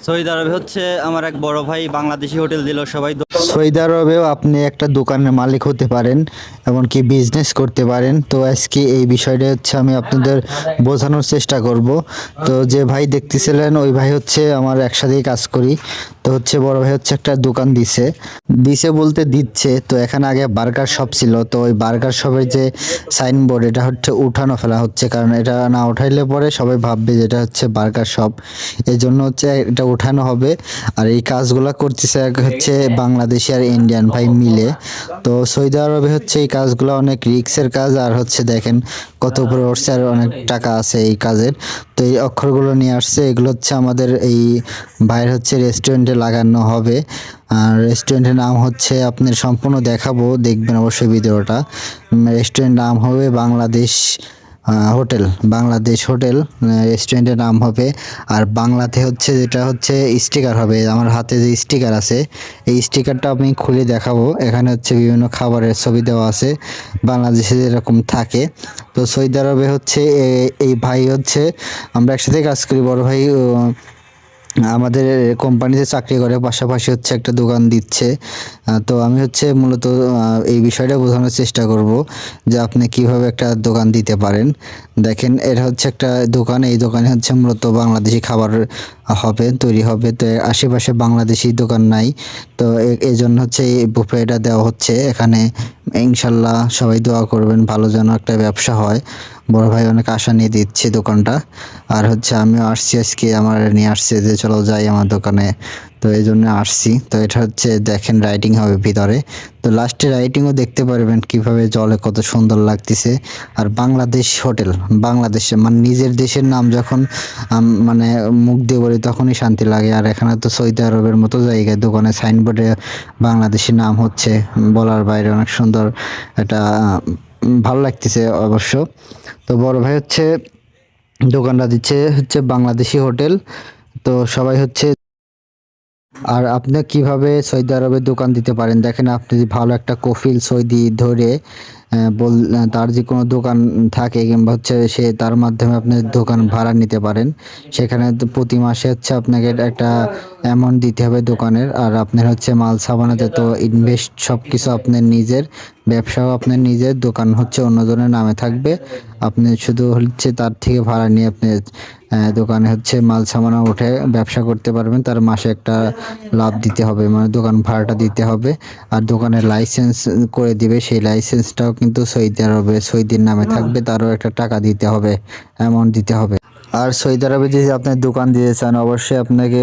Saudi আরবে হচ্ছে আমার এক বড় ভাই বাংলাদেশি হোটেল দিল সবাই সৌদি আরবেও আপনি একটা দোকানের মালিক হতে পারেন, এমনকি বিজনেস করতে পারেন। তো আজকে এই বিষয়টা হচ্ছে আমি আপনাদের বোঝানোর চেষ্টা করব। তো যে ভাই দেখতেছিলেন ওই ভাই হচ্ছে আমার একসাথেই কাজ করি। তো হচ্ছে বড় ভাই হচ্ছে একটা দোকান দিছে দিছে বলতে দিচ্ছে। তো এখানে আগে বার্গার শপ ছিল, তো ওই বার্গার শপের যে সাইনবোর্ড এটা হচ্ছে উঠানো ফেলা হচ্ছে, কারণ এটা না উঠাইলে পরে সবাই ভাববে যে এটা হচ্ছে বার্গার শপ। এই জন্য হচ্ছে এটা উঠানো হবে। আর এই কাজগুলো করতেছে এক হচ্ছে বাংলাদেশি আর ইন্ডিয়ান ভাই মিলে। তো সৌদি আরবে হচ্ছে এই কাজগুলো অনেক রিস্কের কাজ, আর হচ্ছে দেখেন কত উপরে উঠছে, আর অনেক টাকা আছে এই কাজের। তো এই অক্ষরগুলো নিয়ে আসছে, এগুলো হচ্ছে আমাদের এই বাইরে হচ্ছে রেস্টুরেন্টে লাগানো হবে। আর রেস্টুরেন্টের নাম হচ্ছে আপনার সম্পূর্ণ দেখাবো, দেখবেন অবশ্যই ভিডিওটা। রেস্টুরেন্ট নাম হবে বাংলাদেশ হোটেল, বাংলাদেশ হোটেল রেস্টুরেন্টের নাম হবে। আর বাংলাতে হচ্ছে যেটা হচ্ছে স্টিকার হবে, আমার হাতে যে স্টিকার আছে এই স্টিকারটা আমি খুলে দেখাবো। এখানে হচ্ছে বিভিন্ন খাবারের ছবি দেওয়া আছে, বাংলাদেশে যেরকম থাকে। তো সৌদি আরবে হচ্ছে এই ভাই হচ্ছে আমরা একসাথে কাজ করি, বড় ভাই আমাদের কোম্পানিতে চাকরি করে, পাশাপাশি হচ্ছে একটা দোকান দিচ্ছে। তো আমি হচ্ছে মূলত এই বিষয়টা বোঝানোর চেষ্টা করব যে আপনি কিভাবে একটা দোকান দিতে পারেন। দেখেন এটা হচ্ছে একটা দোকান, এই দোকানে হচ্ছে মূলত বাংলাদেশি খাবার হবে, তৈরি হবে। তো আশেপাশে বাংলাদেশি দোকান নাই, তো এই জন্য হচ্ছে এই বুফেটা দেওয়া হচ্ছে এখানে। ইনশাল্লাহ সবাই দোয়া করবেন ভালো যেন একটা ব্যবসা হয়। বড় ভাই অনেক আশা নিয়ে দিচ্ছে দোকানটা। আর হচ্ছে আমিও আসছি আজকে, আমার নিয়ে আসছে যে চলো যাই আমার দোকানে, তো এই জন্য আসছি। তো এটা হচ্ছে দেখেন রাইটিং হবে ভিতরে, তো লাস্টে রাইটিংও দেখতে পারবেন কিভাবে জলে কত সুন্দর লাগতেছে। আর বাংলাদেশ হোটেল, বাংলাদেশে মানে নিজের দেশের নাম যখন মানে মুখ দিয়ে বলি তখনই শান্তি লাগে। আর এখানে তো সৌদি আরবের মতো জায়গায় দোকানে সাইনবোর্ডে বাংলাদেশি নাম হচ্ছে, বলার বাইরে অনেক সুন্দর। এটা ভালো লাগতেছে অবশ্য। তো বড় ভাই হচ্ছে দোকানটা দিচ্ছে হচ্ছে বাংলাদেশি হোটেল। তো সবাই হচ্ছে, আর আপনি কিভাবে সৌদি আরবে দোকান দিতে পারেন দেখেন। আপনি যদি ভালো একটা কফিল সৌদি ধরে তার যে কোনো দোকান থাকে, কিংবা হচ্ছে সে তার মাধ্যমে আপনি দোকান ভাড়া নিতে পারেন। সেখানে তো প্রতি মাসে হচ্ছে আপনাকে একটা অ্যামাউন্ট দিতে হবে দোকানের। আর আপনার হচ্ছে মাল সামানাতে তো ইনভেস্ট সব কিছু আপনার নিজের, ব্যবসাও আপনার নিজের, দোকান হচ্ছে অন্যজনের নামে থাকবে। আপনি শুধু হচ্ছে তার থেকে ভাড়া নিয়ে আপনি দোকানে হচ্ছে মাল সামানা উঠে ব্যবসা করতে পারবেন। তার মাসে একটা লাভ দিতে হবে, মানে দোকান ভাড়াটা দিতে হবে। আর দোকানের লাইসেন্স করে দিবে, সেই লাইসেন্সটাও কিন্তু সৌদি আরবে সৌদির নামে থাকবে, তারও একটা টাকা দিতে হবে, অ্যামাউন্ট দিতে হবে। আর সৌদি আরবে যদি আপনি দোকান দিতে চান অবশ্যই আপনাকে